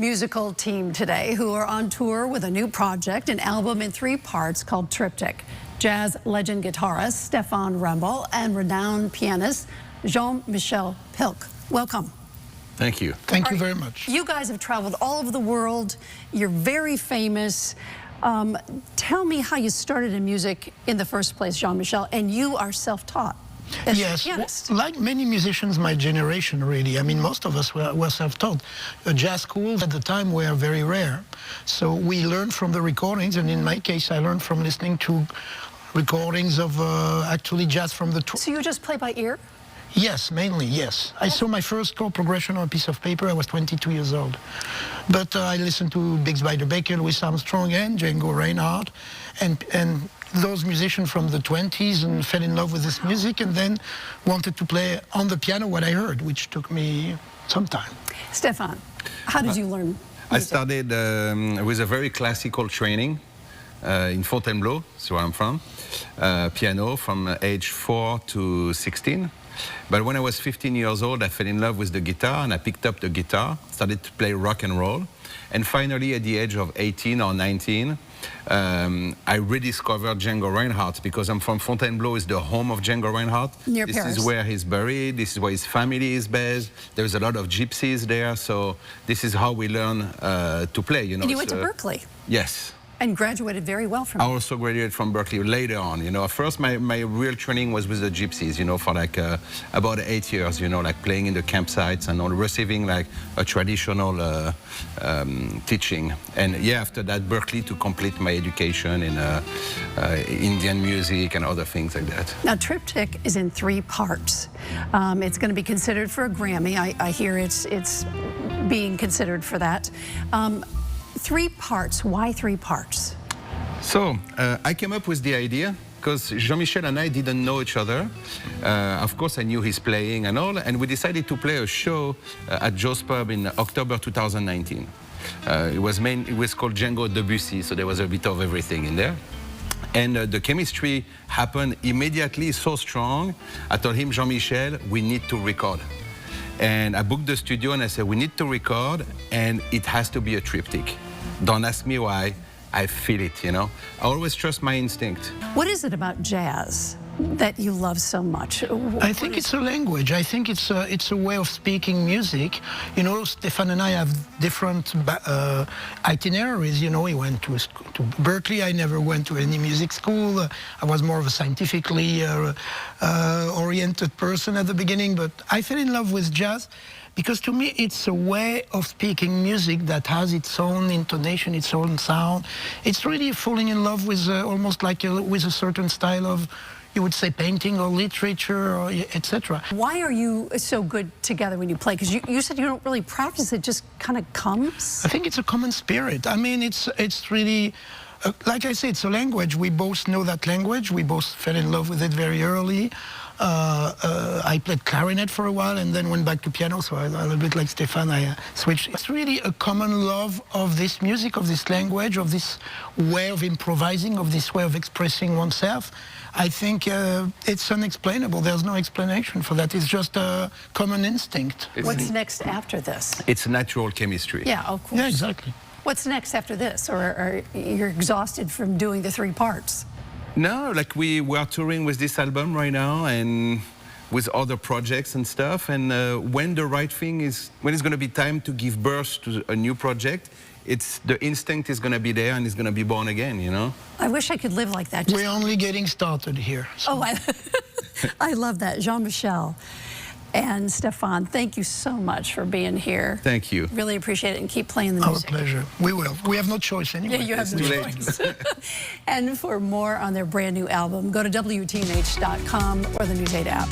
musical team today who are on tour with a new project, an album in 3 parts called Triptych. Jazz legend guitarist Stephane Wrembel and renowned pianist Jean-Michel Pilc. Welcome. Thank you. Thank you very much. You guys have traveled all over the world. You're very famous. Tell me how you started in music in the first place, Jean-Michel, and you are self-taught. Yes, like many musicians my generation, really. I mean, most of us were self-taught. Jazz schools at the time were very rare. So we learned from the recordings, and in my case, I learned from listening to recordings of actually jazz from the... So you just play by ear? Yes, mainly, yes. I saw my first chord progression on a piece of paper. I was 22 years old. But I listened to Biggs by the Baker, Louis Armstrong, and Django Reinhardt, and those musicians from the 20s, and fell in love with this music, and then wanted to play on the piano what I heard, which took me some time. Stephane, how did you learn music? I started with a very classical training in Fontainebleau, that's where I'm from, piano from age 4 to 16. But when I was 15 years old, I fell in love with the guitar, and I picked up the guitar, started to play rock and roll. And finally, at the age of 18 or 19, I rediscovered Django Reinhardt, because I'm from Fontainebleau, is the home of Django Reinhardt. Near this Paris. is where he's buried, this is where his family is based. There's a lot of gypsies there, so this is how we learn to play, you know. And you went to Berkeley? Yes. And graduated very well from I also graduated from Berkeley later on, you know. First, my real training was with the gypsies, you know, for like about 8 years, you know, like playing in the campsites and all, receiving like a traditional teaching. And yeah, after that, Berkeley to complete my education in Indian music and other things like that. Now, Triptych is in 3 parts. It's going to be considered for a Grammy. I hear it's being considered for that. 3 parts. Why 3 parts? So I came up with the idea because Jean-Michel and I didn't know each other. Of course, I knew his playing and all, and we decided to play a show at Joe's Pub in October 2019. It was called Django Debussy, so there was a bit of everything in there. And the chemistry happened immediately, so strong. I told him, Jean-Michel, we need to record. And I booked the studio and I said, we need to record, and it has to be a triptych. Don't ask me why, I feel it, you know. I always trust my instinct. What is it about jazz that you love so much? I think it's a language. I think it's a way of speaking music. You know, Stephane and I have different itineraries. You know, he went to Berkeley. I never went to any music school. I was more of a scientifically oriented person at the beginning, but I fell in love with jazz because to me it's a way of speaking music that has its own intonation, its own sound. It's really falling in love with almost like with a certain style of, you would say, painting or literature, or etc. Why are you so good together when you play? Because you said you don't really practice, it just kind of comes? I think it's a common spirit. I mean, it's really, like I said, it's a language. We both know that language. We both fell in love with it very early. I played clarinet for a while and then went back to piano, so a little bit like Stephane, I switched. It's really a common love of this music, of this language, of this way of improvising, of this way of expressing oneself. I think it's unexplainable. There's no explanation for that. It's just a common instinct. What's next after this? It's natural chemistry. Yeah, of course. Yeah, exactly. What's next after this? Or you're exhausted from doing the 3 parts? No, like we are touring with this album right now and with other projects and stuff. And when the right thing is, when it's going to be time to give birth to a new project, the instinct is going to be there and it's going to be born again, you know? I wish I could live like that. We're only getting started here. So. Oh, I love that. Jean-Michel and Stephane, thank you so much for being here. Thank you. Really appreciate it, and keep playing the music. Our pleasure. We will. We have no choice anyway. Yeah, you have no choice. And for more on their brand new album, go to WTNH.com or the News 8 app.